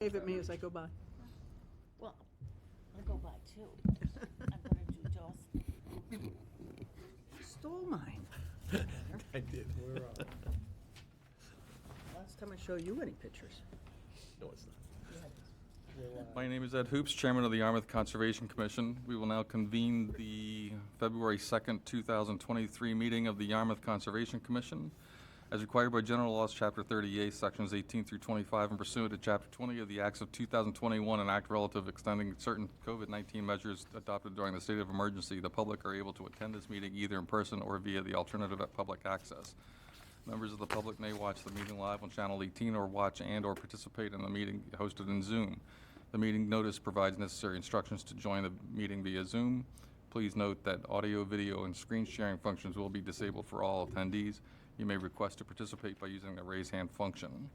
Wave at me as I go by. Well, I'll go by too. I'm gonna do Joe's. Stole mine. I did. Last time I showed you any pictures. No, it's not. My name is Ed Hoops, Chairman of the Yarmouth Conservation Commission. We will now convene the February 2nd, 2023 meeting of the Yarmouth Conservation Commission. As required by General Laws, Chapter 38, Sections 18 through 25, and pursuant to Chapter 20 of the Acts of 2021, an act relative extending certain COVID-19 measures adopted during the state of emergency, the public are able to attend this meeting either in person or via the alternative at public access. Members of the public may watch the meeting live on Channel 18 or watch and/or participate in the meeting hosted in Zoom. The meeting notice provides necessary instructions to join the meeting via Zoom. Please note that audio, video, and screen sharing functions will be disabled for all attendees. You may request to participate by using the raise hand function.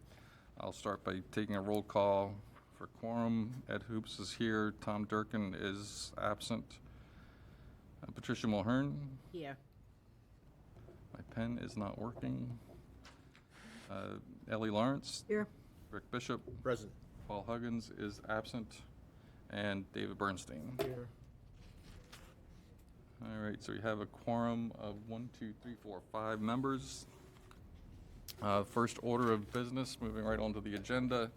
I'll start by taking a roll call for quorum. Ed Hoops is here. Tom Durkin is absent. Patricia Mulhern. Here. My pen is not working. Ellie Lawrence. Here. Rick Bishop. Present. Paul Huggins is absent. And David Bernstein. Here. All right, so we have a quorum of 5 members. First order of business, moving right onto the agenda,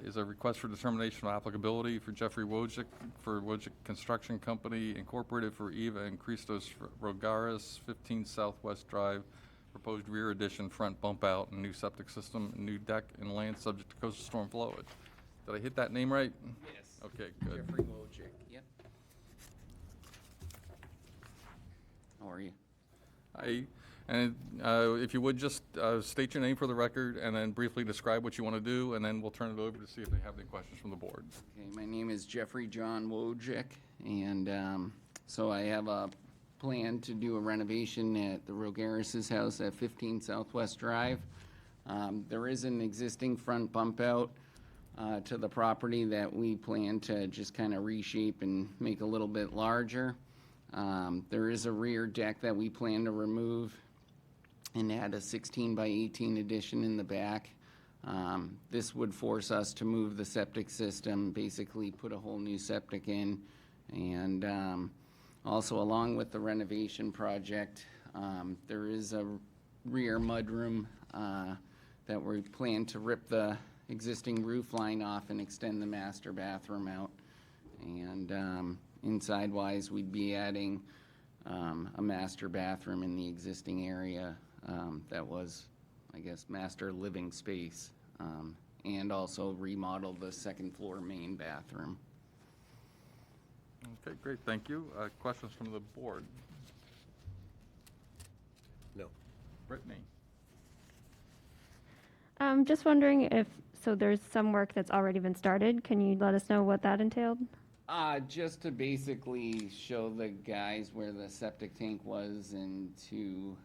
is a request for determination of applicability for Jeffrey Wojcik for Wojcik Construction Company Incorporated for Eva and Christos Rogaris, 15 Southwest Drive, proposed rear addition, front bump out, and new septic system, new deck and land subject to coastal storm flowage. Did I hit that name right? Yes. Okay, good. Jeffrey Wojcik, yep. How are you? Hi, and if you would just state your name for the record and then briefly describe what you want to do, and then we'll turn it over to see if they have any questions from the board. Okay, my name is Jeffrey John Wojcik, and so I have a plan to do a renovation at the Rogaris' house at 15 Southwest Drive. There is an existing front bump out to the property that we plan to just kind of reshape and make a little bit larger. There is a rear deck that we plan to remove and add a 16 by 18 addition in the back. This would force us to move the septic system, basically put a whole new septic in. And also along with the renovation project, there is a rear mudroom that we plan to rip the existing roof line off and extend the master bathroom out. And inside-wise, we'd be adding a master bathroom in the existing area that was, I guess, master living space, and also remodel the second floor main bathroom. Okay, great, thank you. Questions from the board? No. Brittany? Just wondering if, so there's some work that's already been started. Can you let us know what that entailed? Just to basically show the guys where the septic tank was and to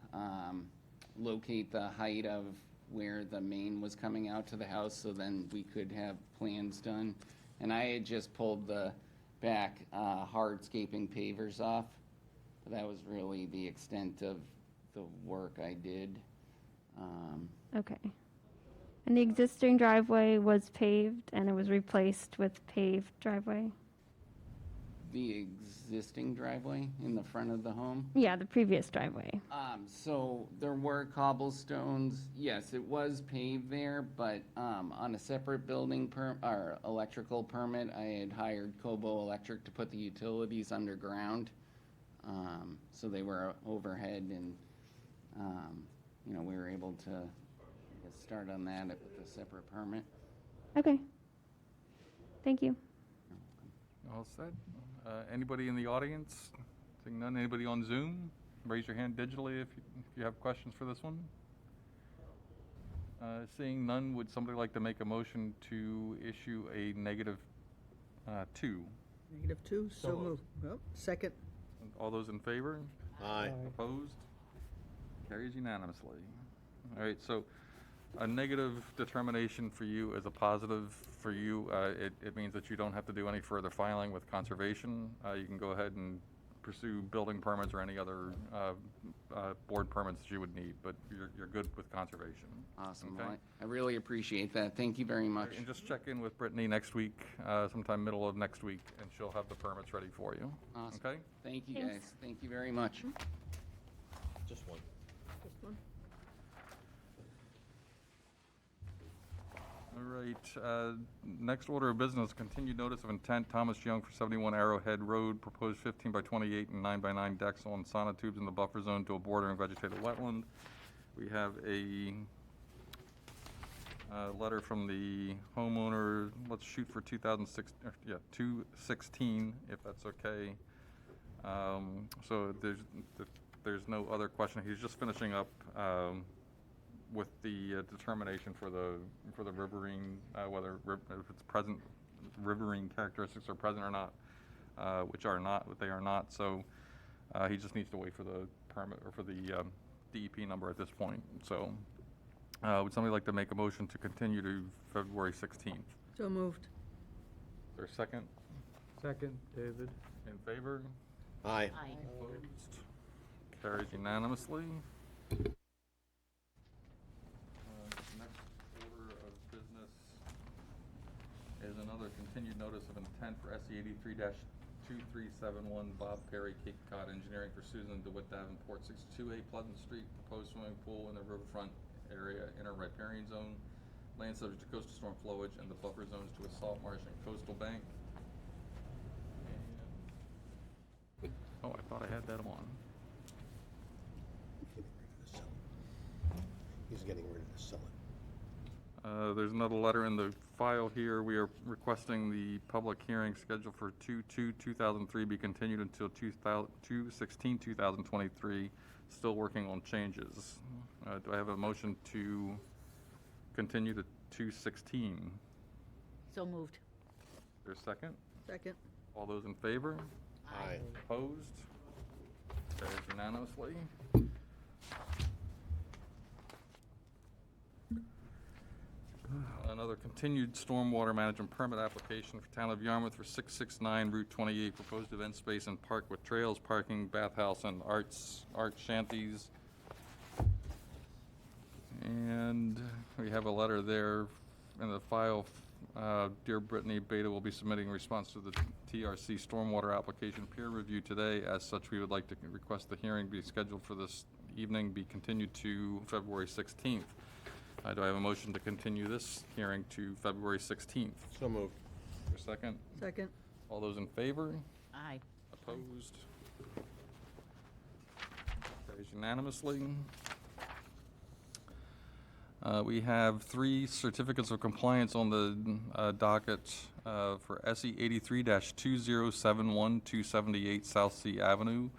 locate the height of where the main was coming out to the house, so then we could have plans done. And I had just pulled the back hardscaping pavers off. That was really the extent of the work I did. Okay. And the existing driveway was paved and it was replaced with paved driveway? The existing driveway in the front of the home? Yeah, the previous driveway. So there were cobblestones. Yes, it was paved there, but on a separate building or electrical permit, I had hired Cobo Electric to put the utilities underground. So they were overhead, and we were able to, I guess, start on that with a separate permit. Okay. Thank you. All set? Anybody in the audience? Seeing none, anybody on Zoom? Raise your hand digitally if you have questions for this one. Seeing none, would somebody like to make a motion to issue a -2? -2, so moved. Oh, second. All those in favor? Aye. Opposed? Carries unanimously. All right, so a negative determination for you is a positive for you. It means that you don't have to do any further filing with conservation. You can go ahead and pursue building permits or any other board permits that you would need, but you're good with conservation. Awesome. Okay? Well, I really appreciate that. Thank you very much. And just check in with Brittany next week, sometime middle of next week, and she'll have the permits ready for you. Awesome. Okay? Thank you, Thanks. guys. Thank you very much. Just one. Just one. All right, next order of business, continued notice of intent, Thomas Young for 71 Arrowhead Road, proposed 15 by 28 and 9 by 9 decks on sonotubes in the buffer zone to a bordering vegetated wetland. We have a letter from the homeowner, let's shoot for 216, if that's okay. So there's no other question, he's just finishing up with the determination for the riverine, whether if it's present, riverine characteristics are present or not, which are not, they are not. So he just needs to wait for the permit or for the DEP number at this point. So would somebody like to make a motion to continue to February 16th? So moved. Is there a second? Second, David. In favor? Aye. Aye. Opposed? Carries unanimously. Next order of business is another continued notice of intent for SE 83-2371 Bob Perry, Cape Cod Engineering for Susan DeWitt Davenport, 62A Pleasant Street, proposed swimming pool in the riverfront area, inner riparian zone, land subject to coastal storm flowage, and the buffer zones to a salt marsh and coastal bank. Oh, I thought I had that on. He's getting ready to sell it. There's another letter in the file here. We are requesting the public hearing scheduled for 2/2/2003 be continued until 2/16/2023. Still working on changes. Do I have a motion to continue to 2/16? So moved. Is there a second? Second. All those in favor? Aye. Opposed? Carries unanimously. Another continued stormwater management permit application for Town of Yarmouth for 669 Route 28, proposed event space and park with trails, parking, bathhouse, and art shanties. And we have a letter there in the file. Dear Brittany, Beta will be submitting a response to the TRC stormwater application peer review today. As such, we would like to request the hearing be scheduled for this evening, be continued to February 16th. Do I have a motion to continue this hearing to February 16th? So moved. For a second? Second. All those in favor? Aye. Opposed? Carries unanimously. We have 3 certificates of compliance on the docket for SE 83-2071 278 South Sea Avenue,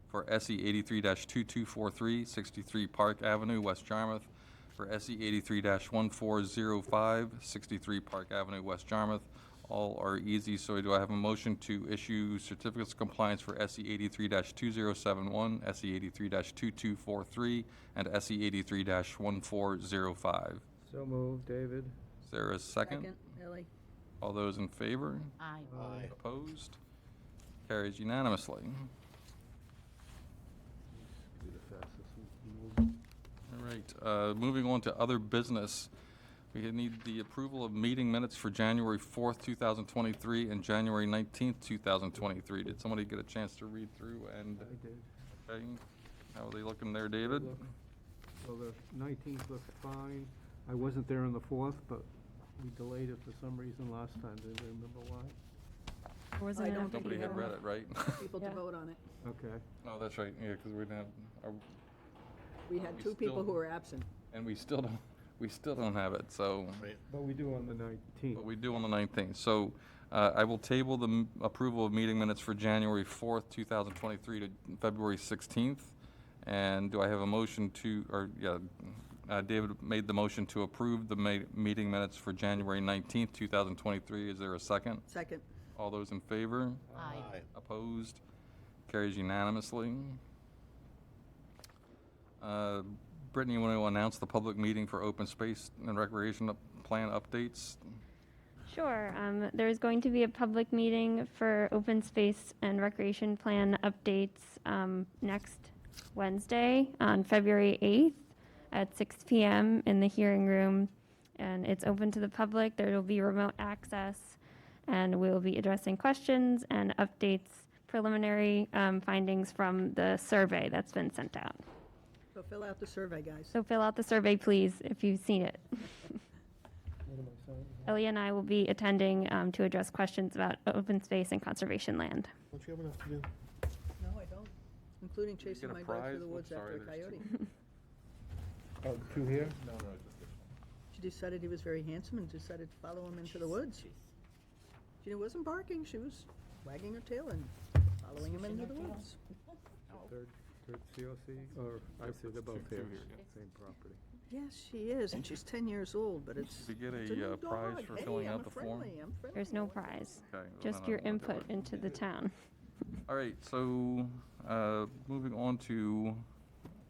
for SE 83-2243 63 Park Avenue, West Yarmouth, for SE 83-1405 63 Park Avenue, West Yarmouth. All are easy, so do I have a motion to issue certificates of compliance for SE 83-2071, SE 83-2243, and SE 83-1405? So moved, David. Is there a second? Second. Ellie. All those in favor? Aye. Aye. Opposed? Carries unanimously. Be the fastest one. All right, moving on to other business. We need the approval of meeting minutes for January 4th, 2023 and January 19th, 2023. Did somebody get a chance to read through and, I did. okay, how are they looking there, David? Look. So the 19th looked fine. I wasn't there on the 4th, but we delayed it for some reason last time. Do you remember why? Wasn't I it don't after think Nobody we had have read it, right? People to Yeah. vote on it. Okay. Oh, that's right, yeah, because we didn't have, We had We 2 people still- who were absent. and we still don't have it, so. Right. But we do on the 19th. But we do on the 19th. So I will table the approval of meeting minutes for January 4th, 2023 to February 16th. And do I have a motion to, or, yeah, David made the motion to approve the meeting minutes for January 19th, 2023. Is there a second? Second. All those in favor? Aye. Opposed? Carries unanimously. Brittany, you want to announce the public meeting for open space and recreation plan updates? Sure. There's going to be a public meeting for open space and recreation plan updates next Wednesday on February 8th at 6 p.m. in the hearing room. And it's open to the public. There will be remote access. And we'll be addressing questions and updates, preliminary findings from the survey that's been sent out. So fill out the survey, guys. So fill out the survey, please, if you've seen it. Ellie and I will be attending to address questions about open space and conservation land. Don't you have enough to do? No, I don't, including chasing get a my dog prize? through the woods I'm sorry, after a there's coyote. Oh, two here? No, just this She decided he was very handsome and decided to follow him into the woods. She wasn't barking, she was wagging her tail and following him into the woods. Third COC, or I see they're both two here, here, same property. Yes, she is, and she's 10 years old, but it's. We get it's a, new prize dog. for Hey, filling I'm out the form? friendly, I'm friendly. There's no I like it. prize, Okay. well, just then your I'll do input it. into the town. All right, so moving on to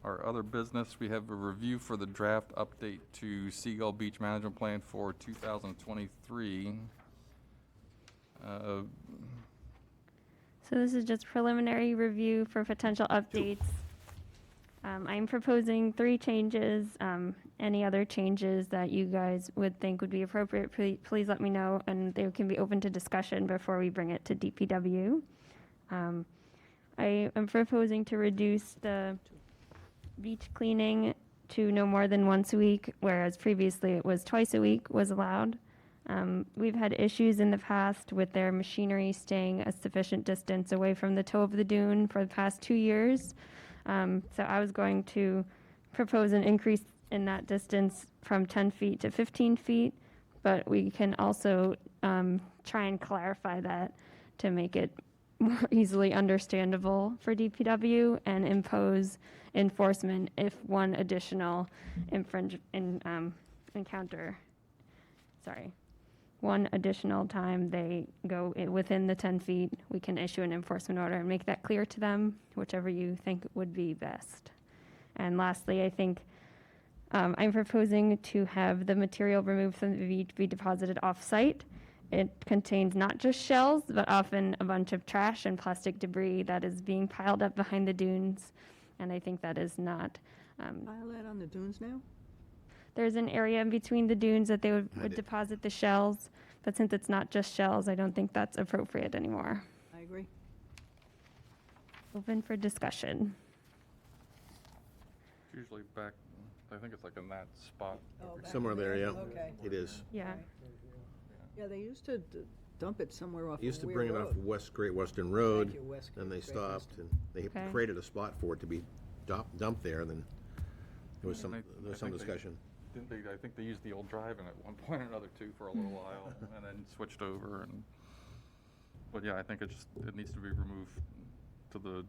our other business, we have a review for the draft update to Seagull Beach Management Plan for 2023. So this is just preliminary review for potential updates. I'm proposing 3 changes. Any other changes that you guys would think would be appropriate, please let me know, and they can be open to discussion before we bring it to DPW. I am proposing to reduce the beach cleaning to no more than once a week, whereas previously it was twice a week was allowed. We've had issues in the past with their machinery staying a sufficient distance away from the toe of the dune for the past 2 years. So I was going to propose an increase in that distance from 10 feet to 15 feet, but we can also try and clarify that to make it more easily understandable for DPW and impose enforcement if one additional one additional time they go within the 10 feet, we can issue an enforcement order and make that clear to them, whichever you think would be best. And lastly, I think I'm proposing to have the material removed from the beach be deposited off-site. It contains not just shells, but often a bunch of trash and plastic debris that is being piled up behind the dunes, and I think that is not. Pile that on the dunes now? There's an area in between the dunes that they would did. deposit the shells, but since it's not just shells, I don't think that's appropriate anymore. I agree. Open for discussion. It's usually back, I think it's like in that spot. Oh, back Somewhere in there, yeah. Okay. It is. Yeah. Right. Yeah, they used to dump it somewhere off They used to Weir bring it off Road. Great Western Road, Thank you, West and they Great stopped, Western. and they Okay. created a spot for it to be dumped there, and then there was some I some think they- discussion. Didn't they, I think they used the old drive-in at one point or another too for a little while, and then switched over, and, but yeah, I think it needs to be removed to the,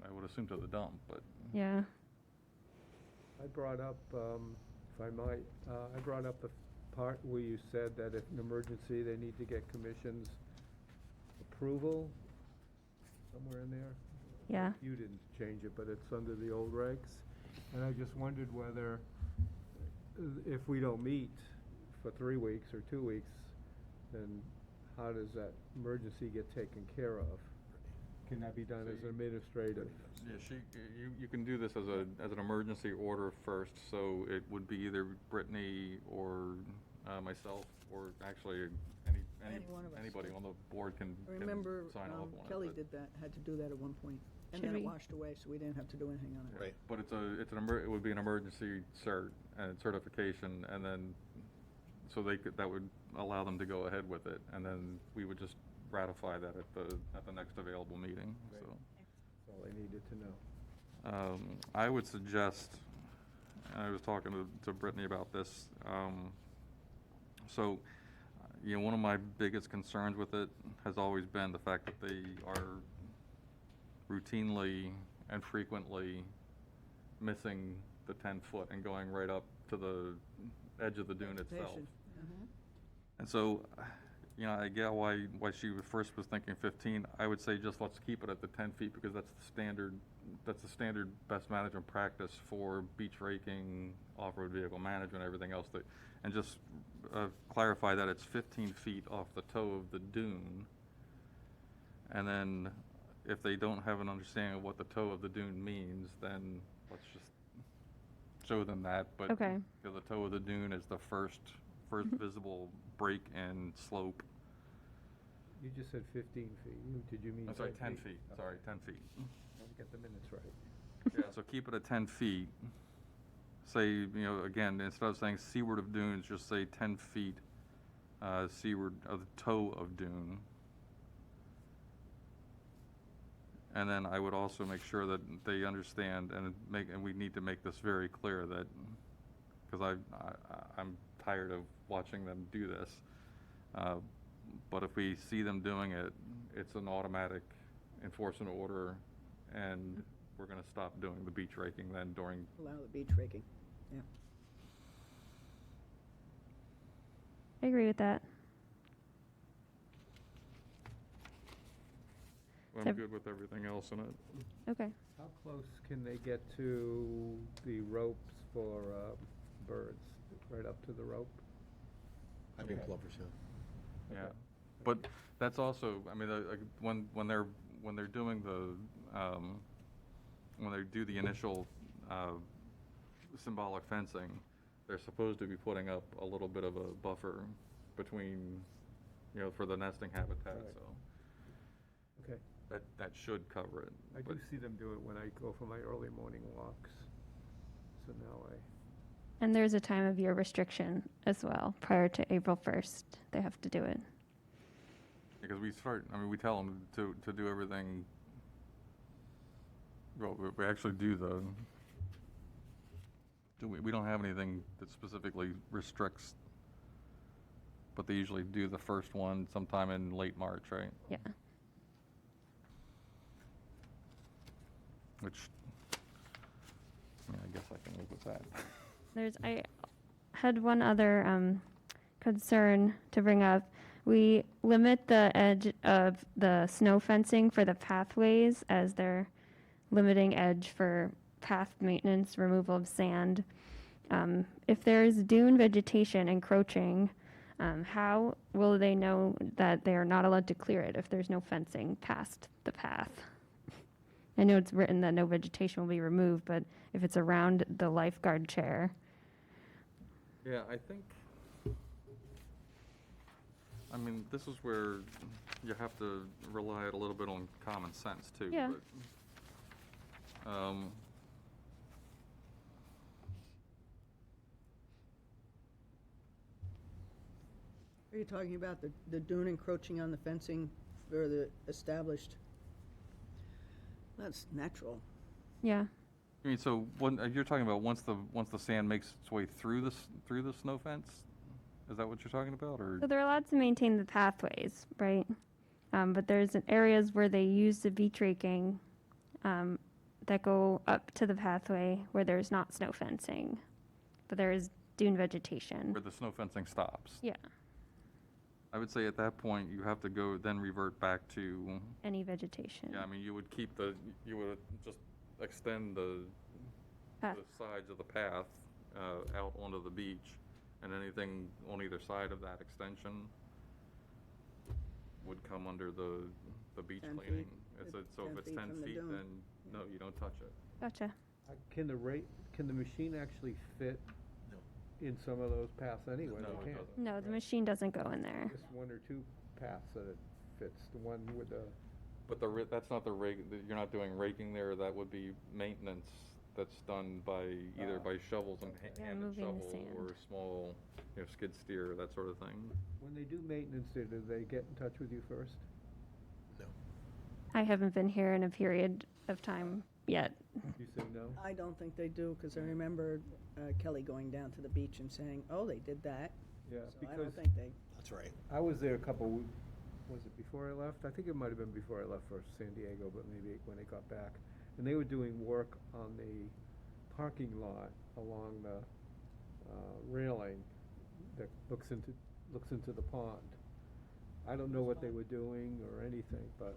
I would assume to the dump, but. Yeah. I brought up, if I might, I brought up the part where you said that if an emergency, they need to get commission's approval, somewhere in there. Yeah. You didn't change it, but it's under the old regs. And I just wondered whether, if we don't meet for 3 weeks or 2 weeks, then how does that emergency get taken care of? Can that be done as administrative? Yeah, you can do this as an emergency order first, so it would be either Brittany or myself, or actually Any one of us. anybody on the board can I remember sign off on it. Kelly but- did that, had to do that at one point, and Should then it we- washed away, so we didn't have to do anything on it. Right. But it would be an emergency cert and certification, and then, so that would allow them to go ahead with it, and then we would just ratify that at the next available meeting, so. That's all I needed to know. I would suggest, I was talking to Brittany about this, so, one of my biggest concerns with it has always been the fact that they are routinely and frequently missing the 10-foot and going right up to the edge of the dune itself. Occupation. Mhm. And so, You know, I get why she first was thinking 15. I would say just let's keep it at the 10 feet because that's the standard best management practice for beach raking, off-road vehicle management, everything else that, and just clarify that it's 15 feet off the toe of the dune. And then if they don't have an understanding of what the toe of the dune means, then let's just show them that. But Okay. you know, the toe of the dune is the first visible break and slope. You just said 15 feet. Did you mean? I'm sorry, 10 10 feet. Sorry, 10 feet. I'll get the minutes right. Yeah, so keep it at 10 feet. Say, you know, again, instead of saying seaward of dunes, just say 10 feet seaward of the toe of dune. And then I would also make sure that they understand and we need to make this very clear that, because I'm tired of watching them do this. But if we see them doing it, it's an automatic enforcement order, and we're going to stop doing the beach raking then during. Allow the beach raking, yeah. I agree with that. I'm So- good with everything else in it. Okay. How close can they get to the ropes for birds? Right up to the rope? I've been Okay. plovers, yeah. Yeah, but that's also, I mean, when they're doing the, when they do the initial symbolic fencing, they're supposed to be putting up a little bit of a buffer between, you know, for the nesting habitat, Right. so Okay. that should cover it. I But- do see them do it when I go for my early morning walks. So now And there's a time of year restriction as well. Prior to April 1st, they have to do it. Because we tell them to do everything, well, we actually do we don't have anything that specifically restricts, but they usually do the first one sometime in late March, right? Yeah. Which, yeah, I guess I can live with that. I had one other concern to bring up. We limit the edge of the snow fencing for the pathways as their limiting edge for path maintenance, removal of sand. If there's dune vegetation encroaching, how will they know that they are not allowed to clear it if there's no fencing past the path? I know it's written that no vegetation will be removed, but if it's around the lifeguard chair, Yeah, I think, I mean, this is where you have to rely a little bit on common sense too. Yeah. But, Are you talking about the dune encroaching on the fencing for the established? That's natural. yeah. I mean, so you're talking about once the sand makes its way through the snow fence? Is that what you're talking about, or? So they're allowed to maintain the pathways, right? But there's areas where they use the beach raking that go up to the pathway where there's not snow fencing, but there is dune vegetation. Where the snow fencing stops? Yeah, I would say at that point, you have to go, then revert back to, any vegetation. yeah, I mean, you would just extend the Path. sides of the path out onto the beach, and anything on either side of that extension would come under the beach 10 cleaning. feet. So if 10 it's feet 10 from the feet, dune. then no, you don't touch it. Gotcha. Can the machine actually fit No. in some of those paths anyway? No, They it can't. doesn't. No, the machine doesn't go in there. Just one or two paths that it fits, the one with the, But that's not you're not doing raking there, that would be maintenance that's done by, either by shovels and Yeah, hand and moving the shovel, sand. or small, skid steer, that sort of thing. when they do maintenance there, do they get in touch with you first? No. I haven't been here in a period of time yet. You say no? I don't think they do, because I remember Kelly going down to the beach and saying, oh, they did that. Yeah, So I because don't think they, That's right. I was there a couple, was it before I left? I think it might have been before I left for San Diego, but maybe when I got back. And they were doing work on the parking lot along the railing that looks into the pond. I don't know what they were doing or anything, but,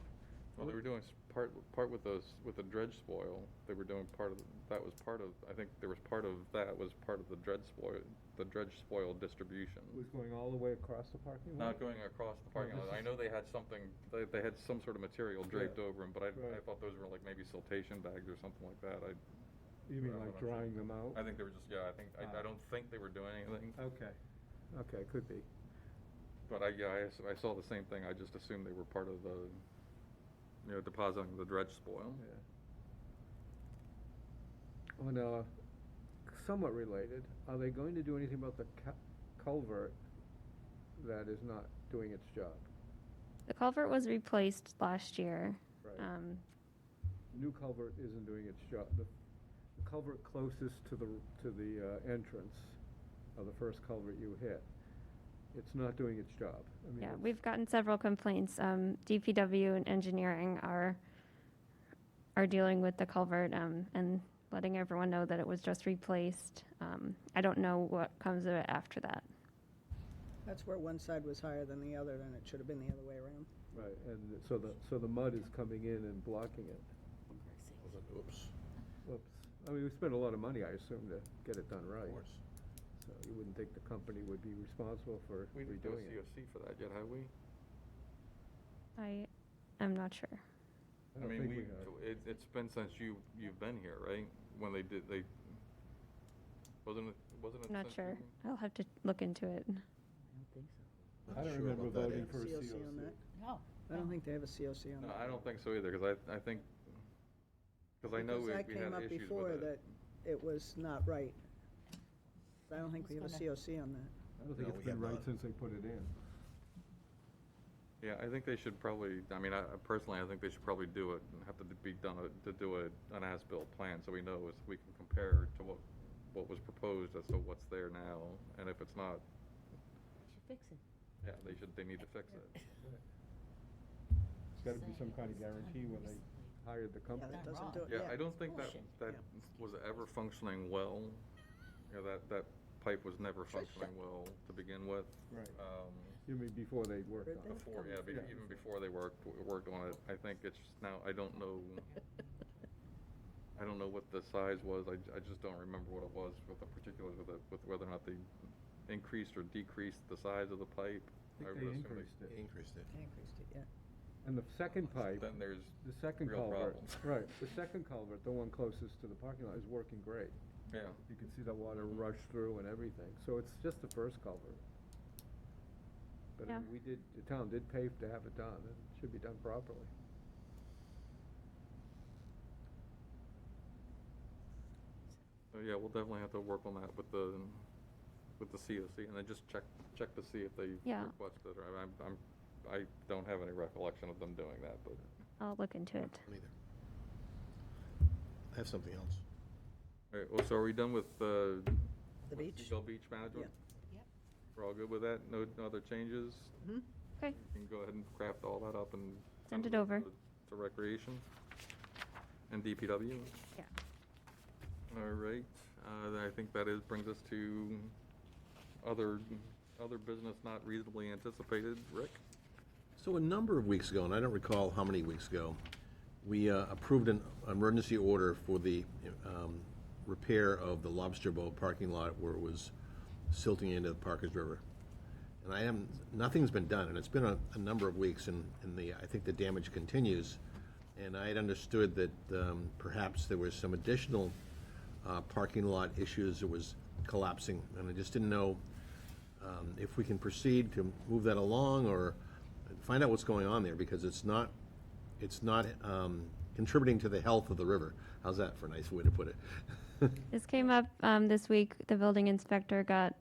Well, they were doing part with with the dredge spoil. They were doing that was part of, I think there was part of that was part of the dredge spoil distribution. it was going all the way across the parking lot? Not going across the parking lot. I know they had something, they had some sort of material draped over them, but I Right. thought those were like maybe siltation bags or something like that. You mean I'm like not sure. drying them out? I think they were just, yeah, I don't think they were doing anything. Okay, okay, could be. But I saw the same thing. I just assumed they were part of the, depositing the dredge spoil. Yeah. On, somewhat related, are they going to do anything about the culvert that is not doing its job? The culvert was replaced last year. Right. Um, The new culvert isn't doing its job. The culvert closest to the entrance of the first culvert you hit, it's not doing its job. I mean, Yeah, it's- we've gotten several complaints. DPW and engineering are dealing with the culvert and letting everyone know that it was just replaced. I don't know what comes of it after that. That's where one side was higher than the other, and it should have been the other way around. Right, and so the mud is coming in and blocking it. Oops, Whoops. I mean, we spent a lot of money, I assume, to get it done of right. course. So you wouldn't think the company would be responsible for We didn't do a redoing it. COC for that yet, have we? I am not sure. I don't think we have. It's been since you've been here, right? When they wasn't it I'm not since sure. you- I'll have to look into it. I don't think so. I don't Not sure remember about that voting either. for a COC COC. on that. No. I don't think they have a COC on No, that. I don't think so either, because I think, because I know we Because had that came up issues before, with that it. it was not right. I don't think we have a Who's COC on that. I don't think No, it's we been have right not. since they put it in. Yeah, I think they should probably, I mean, personally, I think they should probably do it, and have to be done, to do an as-built plan, so we know, as we can compare to what was proposed as to what's there now, and if it's not, Should fix it. yeah, they need to fix it. There's gotta be some kind of guarantee when they hired the Yeah, company. that Done doesn't wrong. do it, Yeah, yeah. I don't think that Bullshit. was ever functioning well. That pipe was never functioning well to begin with. Right. You mean before they worked Where'd on they it? Before, yeah, Yeah. even before they worked on it, I think it's now, I don't know what the size was, I just don't remember what it was with the particulars with whether or not they increased or decreased the size of the pipe. I think would they assume increased They it. increased it. They increased it, yeah. And the second pipe, Then there's, the second real culvert, problems. right, the second culvert, the one closest to the parking lot, is working great. yeah, You can see the water rush through and everything, so it's just the first culvert. But I Yeah. mean, the town did pay to have it done, and it should be done properly. so yeah, we'll definitely have to work on that with the COC, and then just check to see if they Yeah. requested, or I don't have any recollection of them doing that, but. I'll look into it. Neither. I have something else. All right, well, so are we done with, The beach? Seagull Beach management? Yep. We're all good with that? No other changes? Mhm. Okay. You can go ahead and craft all that up and. Send it over. To Recreation and DPW? Yeah. All right, I think that brings us to other business not reasonably anticipated. Rick? So a number of weeks ago, and I don't recall how many weeks ago, we approved an emergency order for the repair of the Lobster Boat parking lot where it was silting into the Parkers River. And nothing's been done, and it's been a number of weeks, and I think the damage continues. And I had understood that perhaps there was some additional parking lot issues that was collapsing, and I just didn't know if we can proceed to move that along or find out what's going on there, because it's not contributing to the health of the river. How's that for a nice way to put it? This came up this week. The building inspector got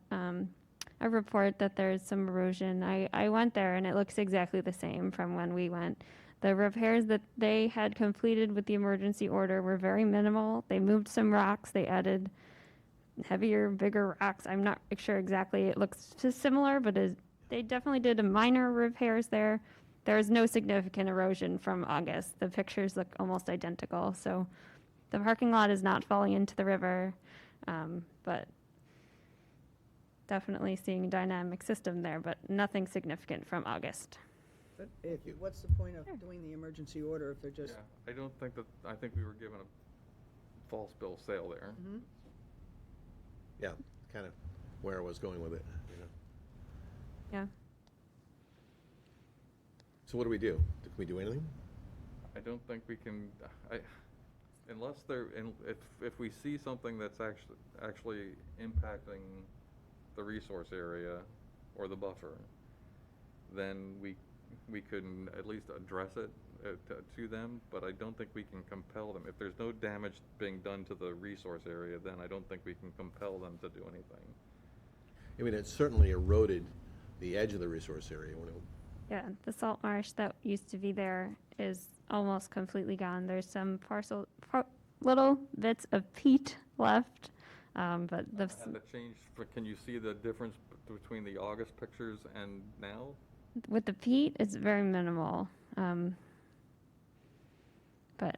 a report that there's some erosion. I went there and it looks exactly the same from when we went. The repairs that they had completed with the emergency order were very minimal. They moved some rocks. They added heavier, bigger rocks. I'm not sure exactly. It looks similar, but they definitely did a minor repairs there. There is no significant erosion from August. The pictures look almost identical. So the parking lot is not falling into the river, but definitely seeing a dynamic system there, but nothing significant from August. But you. what's the point of doing the emergency order if they're just, Yeah, I don't think that, I think we were given a false bill of sale there. Mhm. Yeah, kind of where I was going with it, you know. Yeah. So what do we do? Can we do anything? I don't think we can, unless there, if we see something that's actually impacting the resource area or the buffer, then we can at least address it to them, but I don't think we can compel them. If there's no damage being done to the resource area, then I don't think we can compel them to do anything. I mean, it certainly eroded the edge of the resource area when it, Yeah, the salt marsh that used to be there is almost completely gone. There's some little bits of peat left, but the, Had that changed, can you see the difference between the August pictures and now? with the peat, it's very minimal. But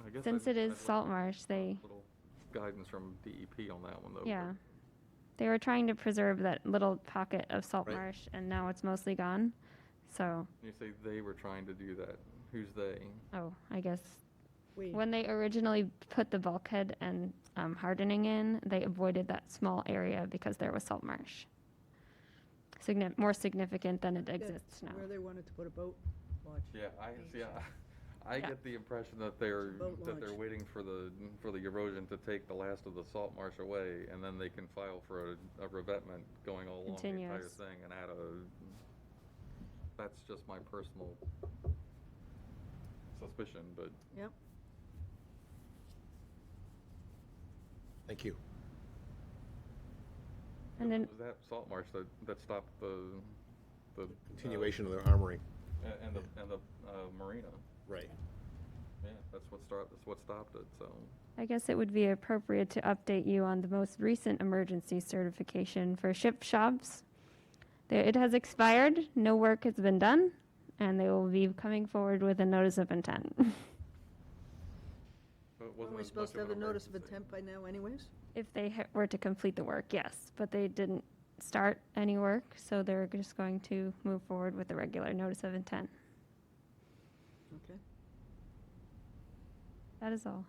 I guess since I'd it is look salt for marsh, they, Little guidance from DEP on that one, though. yeah. They were trying to preserve that little pocket of salt Right. marsh, and now it's mostly gone. So, You say they were trying to do that. Who's they? oh, I guess we, when they originally put the bulkhead and hardening in, they avoided that small area because there was salt marsh. More significant than it exists now. where they wanted to put a boat launch. Yeah, I Yeah. get the impression that they're, boat that they're launch. waiting for the erosion to take the last of the salt marsh away, and then they can file for a revetment going all along the entire Continuous. thing and add that's just my personal suspicion, but Yep. thank you. And then, it was that salt marsh that stopped the Continuation of their armory. and the marina. Right. Yeah, that's what stopped it, so. I guess it would be appropriate to update you on the most recent emergency certification for ship shops. It has expired, no work has been done, and they will be coming forward with a notice of intent. But it Weren't wasn't we as supposed to much have of a an notice of emergency. intent by now anyways? If they were to complete the work, yes, but they didn't start any work, so they're just going to move forward with the regular notice of intent. Okay. That is all.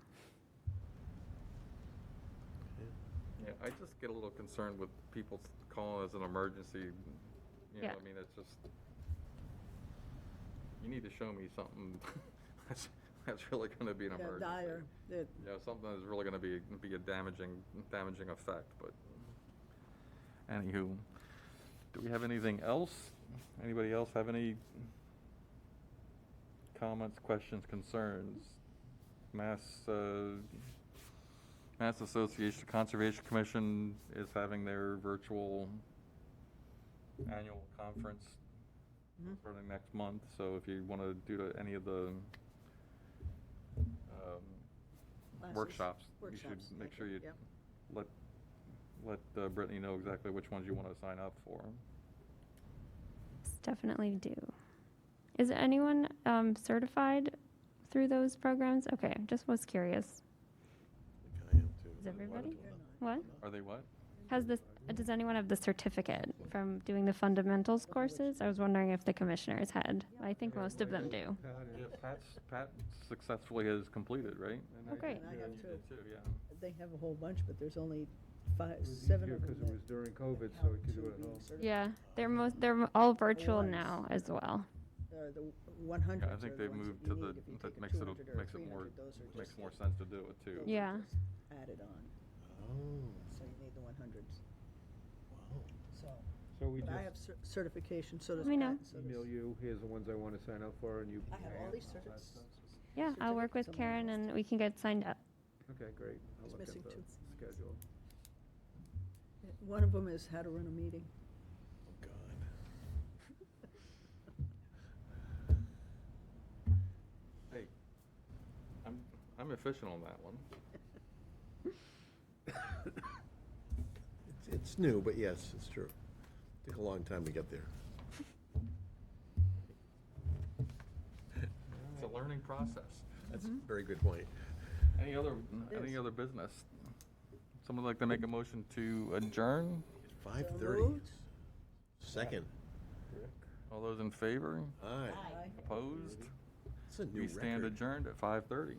Yeah, I just get a little concerned with people calling as an emergency. You know, Yeah. I mean, it's just, you need to show me something that's really gonna be an Yeah, emergency. dire, that, You know, something that's really gonna be a damaging effect, but anywho, do we have anything else? Anybody else have any comments, questions, concerns? Mass Association Conservation Commission is having their virtual annual conference Mhm. for the next month, so if you want to do any of the classes, workshops, you should workshops, make okay, sure you yep. let Brittany know exactly which ones you want to sign up for. Definitely do. Is anyone certified through those programs? Okay, just was curious. I am too. Is everybody? They're not. What? Are they what? Does anyone have the certificate from doing the fundamentals courses? I was wondering if the commissioners had. I think most of them do. Pat successfully has completed, right? Oh, great. And I have You too. did too, yeah. They have a whole bunch, but there's only It was 7 easier of them. because it was that during COVID, so count we could to do it at being home. certified. Yeah, they're all virtual ones. now as well. The 100s Yeah, I think are the they've ones moved that to you the, need if you that take a makes it, 200 or a makes it more, 300. Those are makes just- more sense to do it too. those are Yeah. just added on, Oh, so you need the 100s. wow. So, So we but I just have certification, so does Let me know. Pat, so does- email you, here's the ones I want to sign up for, and you. I have all these that certs. stuff. Yeah, I'll work with Certificates on my Karen list. and we can get signed up. Okay, great. I'll He's look at missing the 2. schedule. One of them is how to run a meeting. Oh, God. Hey, I'm efficient on that one. It's new, but yes, it's true. Took a long time to get there. It's a learning process. That's a very good point. Any other business? Someone like to make a motion to adjourn? 5:30. moved. Second. All those in favor? Aye. Aye. Opposed? It's a new We stand record. adjourned at 5:30.